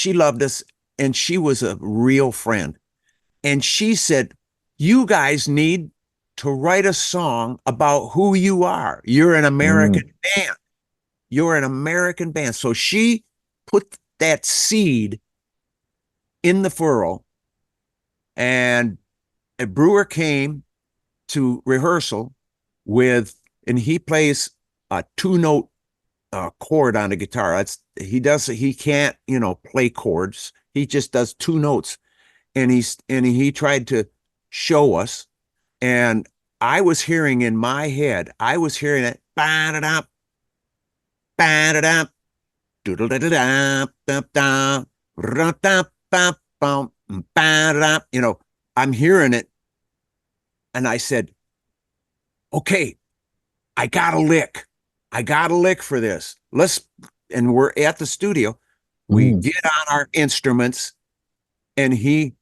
loved us, and she was a real friend. And she said, you guys need to write a song about who you are. You're an American band. You're an American band. So she put that seed in the furrow, and a Brewer came to rehearsal and he plays a 2-note chord on the guitar. He can't, play chords. He just does 2 notes. And he tried to show us. And I was hearing in my head, it, ba-da-da, ba-da-da, doodle-da-da-da, da-da, ra-da-ba-bum, ba-da-da. I'm hearing it. And I said, okay, I got a lick. I got a lick for this. And we're at the studio. We get on our instruments, and he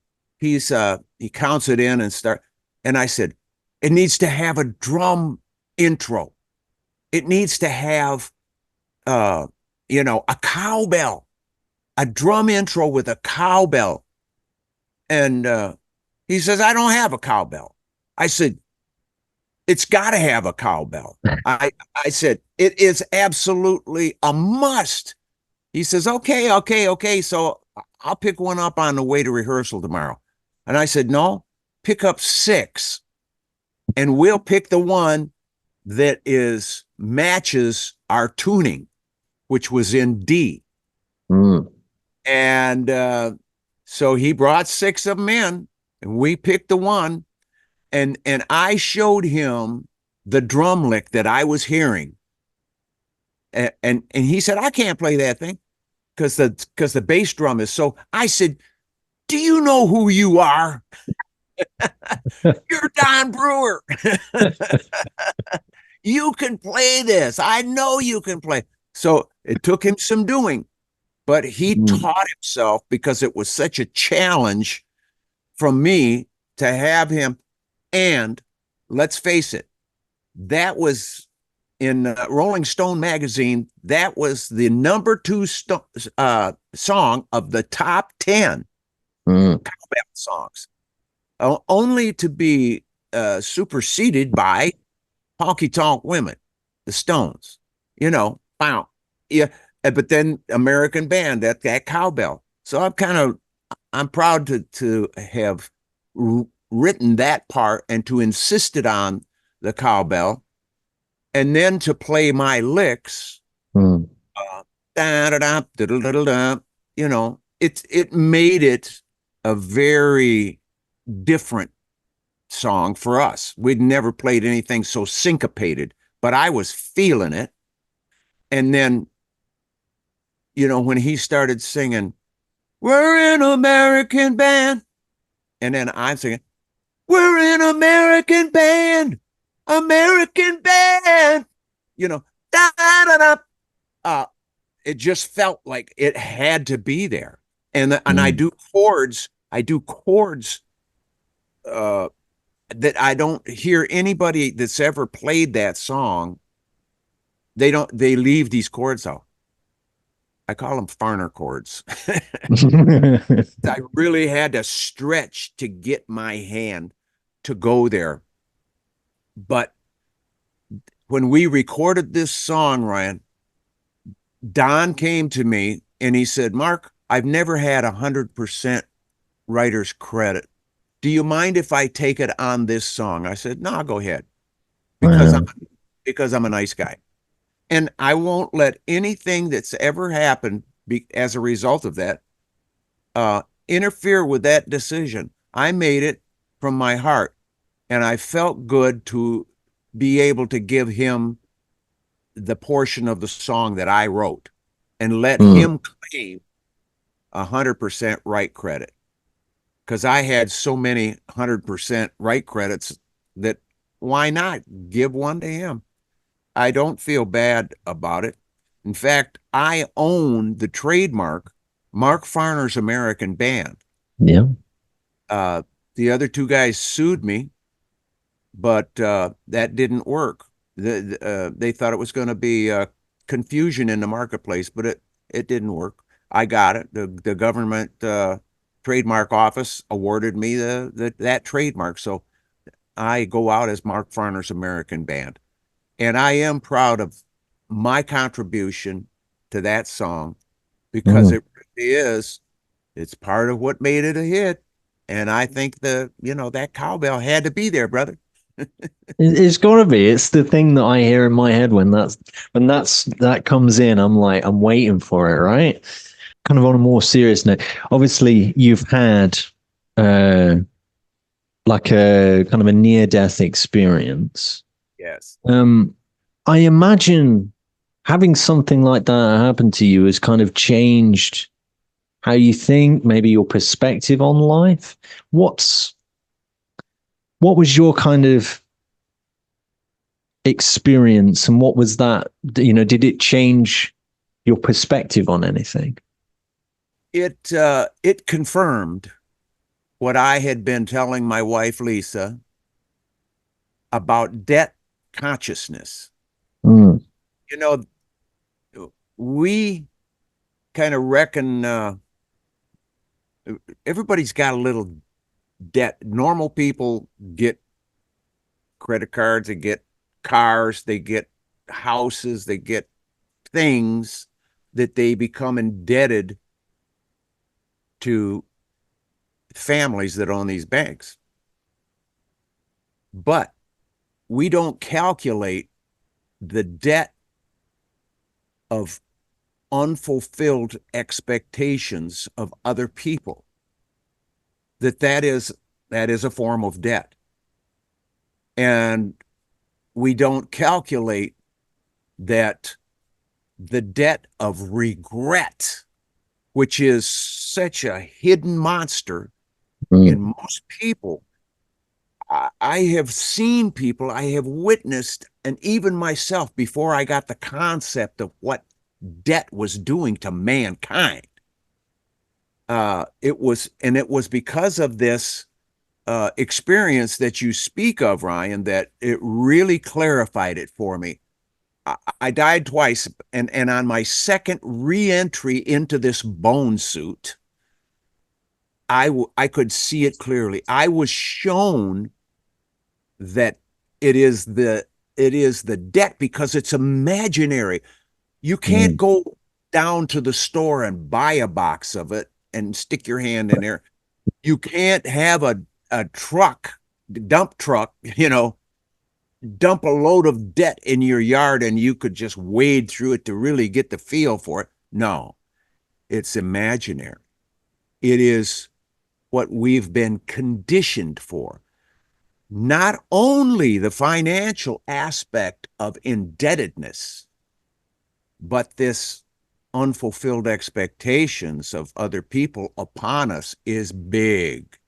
counts it in and start. And I said, it needs to have a drum intro. It needs to have, a cowbell, a drum intro with a cowbell. And he says, I don't have a cowbell. I said, it's got to have a cowbell. I said, it is absolutely a must. He says, okay. So I'll pick one up on the way to rehearsal tomorrow. And I said, no, pick up 6, and we'll pick the one that matches our tuning, which was in D. And so he brought 6 of them in, and we picked the one. And I showed him the drum lick that I was hearing. And he said, I can't play that thing because the bass drum is so. I said, do you know who you are? You're Don Brewer. You can play this. I know you can play. So it took him some doing, but he taught himself, because it was such a challenge from me to have him. And let's face it, that was in Rolling Stone magazine. That was the number 2 song of the top 10 cowbell songs, only to be superseded by Honky Tonk Women, the Stones. Wow, yeah. But then American Band, that cowbell. So I'm proud to have written that part and to insist it on the cowbell, and then to play my licks. Da-da-da, da-da-da-da, it made it a very different song for us. We'd never played anything so syncopated, but I was feeling it. And then, when he started singing, we're an American band, and then I'm singing, we're an American band, American band, da-da-da. It just felt like it had to be there. And I do chords that I don't hear anybody that's ever played that song. They leave these chords out. I call them Farner chords. I really had to stretch to get my hand to go there. But when we recorded this song, Ryan, Don came to me and he said, Mark, I've never had 100% writer's credit. Do you mind if I take it on this song? I said, no, go ahead, because Wow. I'm a nice guy. And I won't let anything that's ever happened as a result of that uh, interfere with that decision. I made it from my heart, and I felt good to be able to give him the portion of the song that I wrote and let Mm. him claim 100% right credit. Because I had so many 100% right credits that why not give one to him? I don't feel bad about it. In fact, I own the trademark, Mark Farner's American Band. Yeah. Uh, the other two guys sued me, but that didn't work. They thought it was going to be confusion in the marketplace, but it didn't work. I got it. The government trademark office awarded me that trademark, so I go out as Mark Farner's American Band. And I am proud of my contribution to that song because Mm. it really is, it's part of what made it a hit. And I think that cowbell had to be there, brother. It's got to be. It's the thing that I hear in my head when that comes in. I'm like, I'm waiting for it, right? Kind of on a more serious note. Obviously, you've had uh, like a kind of a near-death experience. Yes. Um, I imagine having something like that happen to you has kind of changed how you think, maybe your perspective on life. What's what was your kind of experience, and what was that? Did it change your perspective on anything? It confirmed what I had been telling my wife Lisa about debt consciousness. Mm, You know, we kind of reckon everybody's got a little debt. Normal people get credit cards, they get cars, they get houses, they get things that they become indebted to families that own these banks. But we don't calculate the debt of unfulfilled expectations of other people. That is a form of debt. And we don't calculate that the debt of regret, which is such a hidden monster mm, in most people. I have seen people, I have witnessed, and even myself, before I got the concept of what debt was doing to mankind. It was because of this experience that you speak of, Ryan, that it really clarified it for me. I died twice, and on my second re-entry into this bone suit, I could see it clearly. I was shown that it is the debt because it's imaginary. You can't mm. go down to the store and buy a box of it and stick your hand in there. You can't have a dump truck, dump a load of debt in your yard and you could just wade through it to really get the feel for it. No, it's imaginary. It is what we've been conditioned for. Not only the financial aspect of indebtedness, but this unfulfilled expectations of other people upon us is big.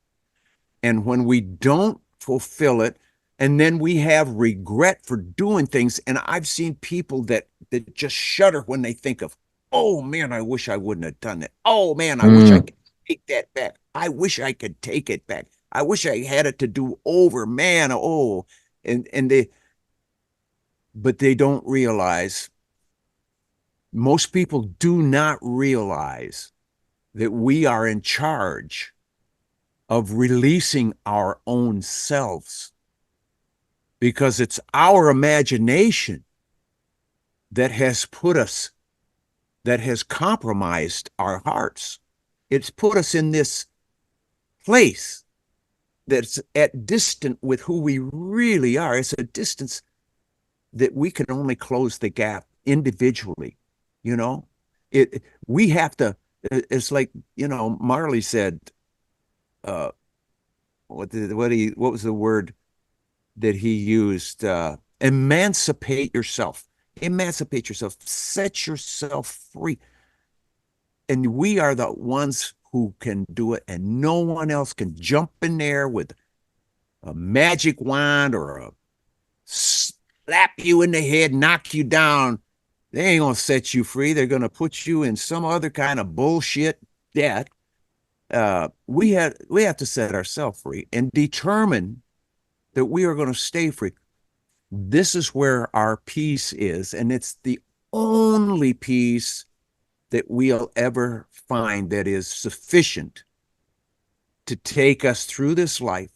And when we don't fulfill it, and then we have regret for doing things, and I've seen people that just shudder when they think of, oh man, I wish I wouldn't have done it. Oh man, I wish I Mm. could take that back. I wish I could take it back. I wish I had it to do over, man. Oh, and but they don't realize, most people do not realize that we are in charge of releasing our own selves, because it's our imagination that has that has compromised our hearts. It's put us in this place that's at distant with who we really are. It's a distance that we can only close the gap individually. You know, we have to. It's like, Marley said. What was the word that he used? Emancipate yourself. Emancipate yourself. Set yourself free. And we are the ones who can do it, and no one else can jump in there with a magic wand or slap you in the head, knock you down. They ain't gonna set you free. They're gonna put you in some other kind of bullshit debt. We have to set ourselves free and determine that we are going to stay free. This is where our peace is, and it's the only peace that we'll ever find that is sufficient to take us through this life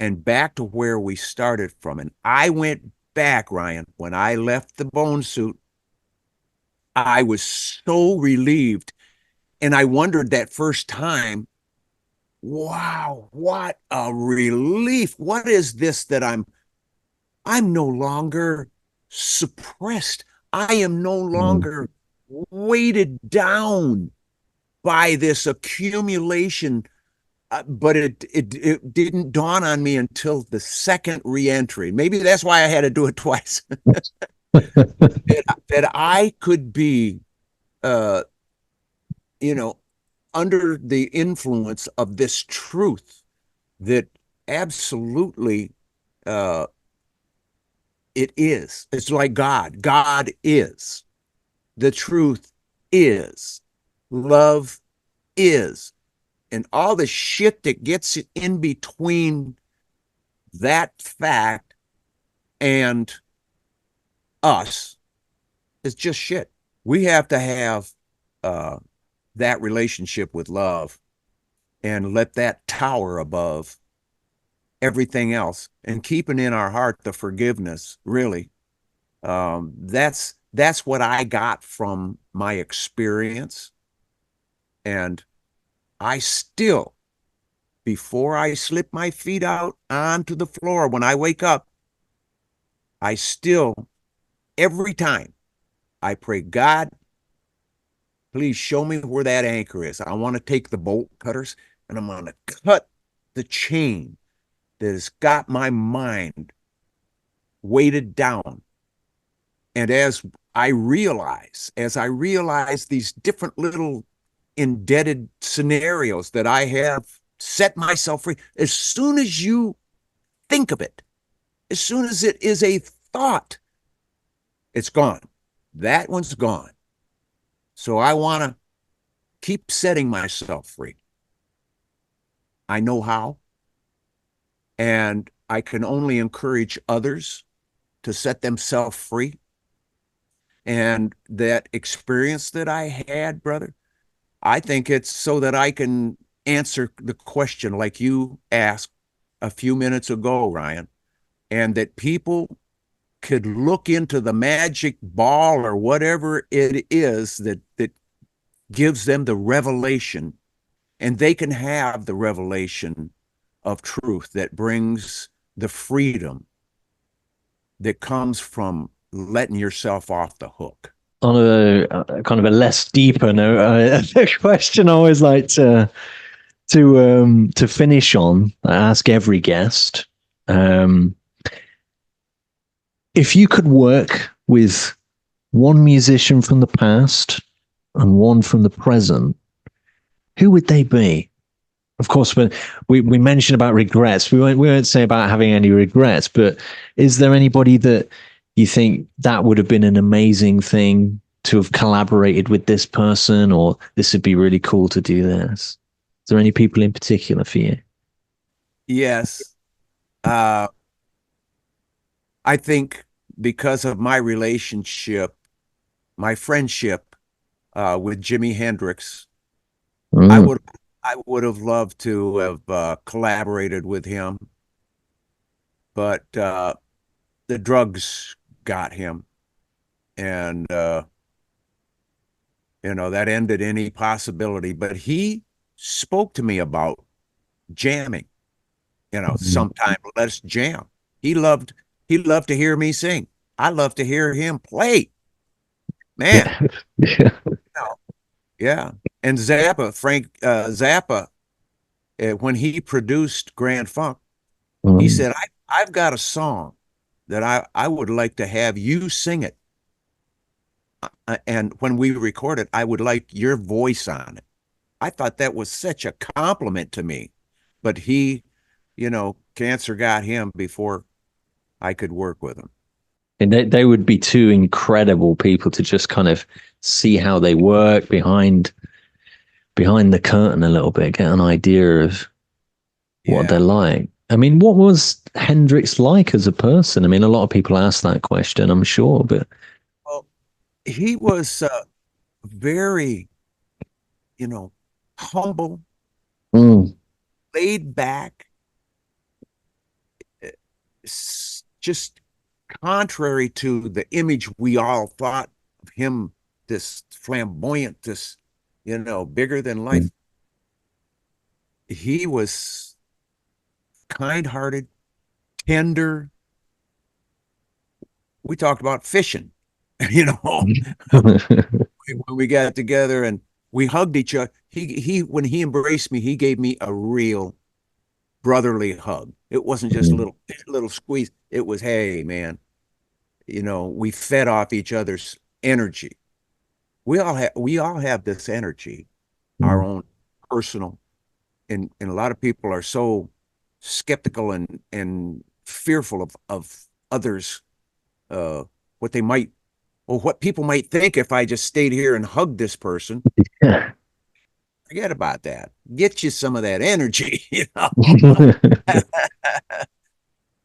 and back to where we started from. And I went back, Ryan, when I left the bone suit. I was so relieved. And I wondered that first time, wow, what a relief. What is this that I'm no longer suppressed. I am no longer weighted down by this accumulation. But it didn't dawn on me until the second reentry. Maybe that's why I had to do it twice. that I could be, under the influence of this truth that absolutely it is. It's like God. God is. The truth is. Love is. And all the shit that gets in between that fact and us is just shit. We have to have that relationship with love and let that tower above everything else, and keeping in our heart the forgiveness, really. That's what I got from my experience. And I still, before I slip my feet out onto the floor, when I wake up, I still, every time, I pray, God, please show me where that anchor is. I want to take the bolt cutters and I'm going to cut the chain that has got my mind weighted down. And as I realize these different little indebted scenarios that I have set myself free, as soon as you think of it, as soon as it is a thought, it's gone. That one's gone. So I want to keep setting myself free. I know how. And I can only encourage others to set themselves free. And that experience that I had, brother, I think it's so that I can answer the question like you asked a few minutes ago, Ryan, and that people could look into the magic ball or whatever it is that gives them the revelation, and they can have the revelation of truth that brings the freedom that comes from letting yourself off the hook. On a kind of a less deeper note, the question I always like to finish on, I ask every guest, if you could work with one musician from the past and one from the present, who would they be? Of course, when we mentioned about regrets, we won't say about having any regrets, but is there anybody that you think that would have been an amazing thing to have collaborated with this person, or this would be really cool to do this? Is there any people in particular for you? Yes. Uh, I think because of my relationship, my friendship with Jimi Hendrix, I Mm, would I would have loved to have collaborated with him, but the drugs got him, and that ended any possibility. But he spoke to me about jamming. mm. Sometime let's jam. He loved he loved to hear me sing. I love to hear him play. Man, Yeah. Yeah. know, yeah. And Frank Zappa, when he produced Grand Funk, he Mm, said, I've got a song that I would like to have you sing it. And when we record it, I would like your voice on it. I thought that was such a compliment to me. But cancer got him before I could work with him. and they would be two incredible people to just kind of see how they work behind the curtain a little bit, get an idea of what they're Yeah. like. I mean, what was Hendrix like as a person? I mean, a lot of people ask that question, I'm sure, but Well, he was very, you know, humble, mm, laid back, just contrary to the image we all thought of him, this flamboyant, this, bigger than life. He was kind hearted, tender. We talked about fishing, you know, when we got together and we hugged each other. When he embraced me, he gave me a real brotherly hug. It wasn't just a little squeeze. It was, hey, man, we fed off each other's energy. We all have this energy, our own personal, and a lot of people are so skeptical and fearful of others, uh, what they might or what people might think if I just stayed here and hugged this person. yeah. Forget about that. Get you some of that energy,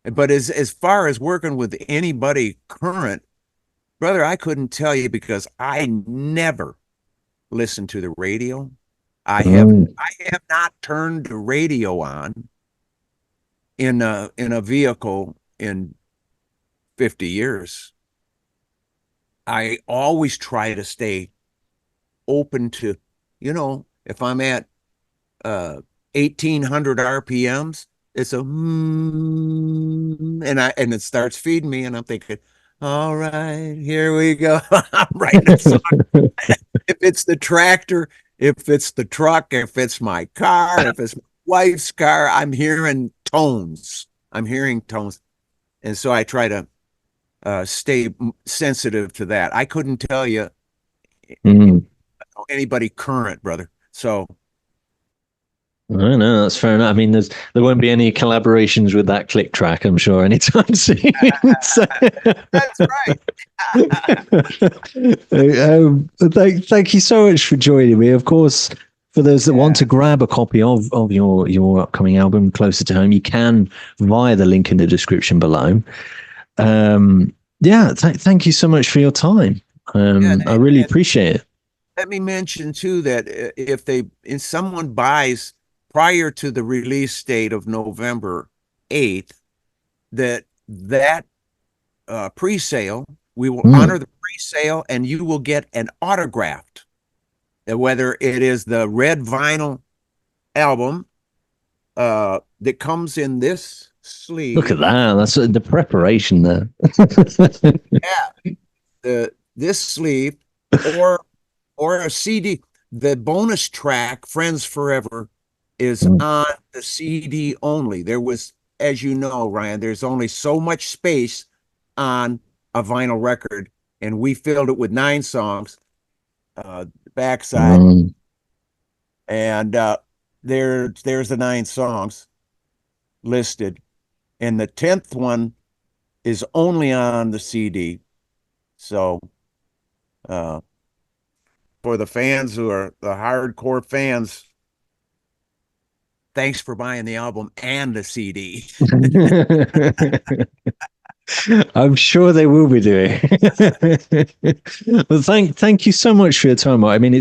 But as far as working with anybody current, brother, I couldn't tell you because I never listened to the radio. I have not turned the radio on in a vehicle in 50 years. I always try to stay open to, if I'm at 1800 RPMs, it's a and it starts feeding me, and I'm thinking, all right, here we go. I'm writing a song. If it's the tractor, if it's the truck, if it's my car, if it's my wife's car, I'm hearing tones. I'm hearing tones. And so I try to stay sensitive to that. I couldn't tell you Mm. anybody current, brother. So No, no, that's fair enough. I mean, there won't be any collaborations with that click track, I'm sure, anytime soon. So, that's right. thank you so much for joining me. Of course, for those that want to grab a copy of your upcoming album, Closer to Home, you can via the link in the description below. Yeah, thank you so much for your time. Yeah, I really and appreciate it. let me mention too that if someone buys prior to the release date of November 8th, that pre-sale, we will Mm. honor the pre-sale and you will get an autographed, whether it is the red vinyl album that comes in this Look at sleeve. that. That's the preparation there. Yeah, this sleeve, or a CD. The bonus track, Friends Forever, is on the CD only. There was, as you know, Ryan, there's only so much space on a vinyl record, and we filled it with 9 songs, backside, Mm. and there's the 9 songs listed, and the 10th one is only on the CD. So uh, for the fans who are the hardcore fans, thanks for buying the album and the CD. I'm sure they will be doing. Well, thank you so much for your time. I mean,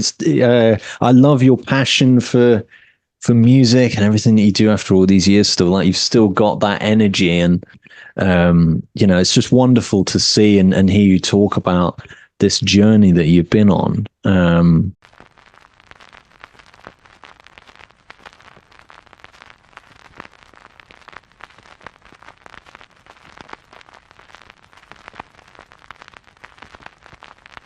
I love your passion for music and everything that you do after all these years. Still, like, you've still got that energy, and it's just wonderful to see and hear you talk about this journey that you've been on.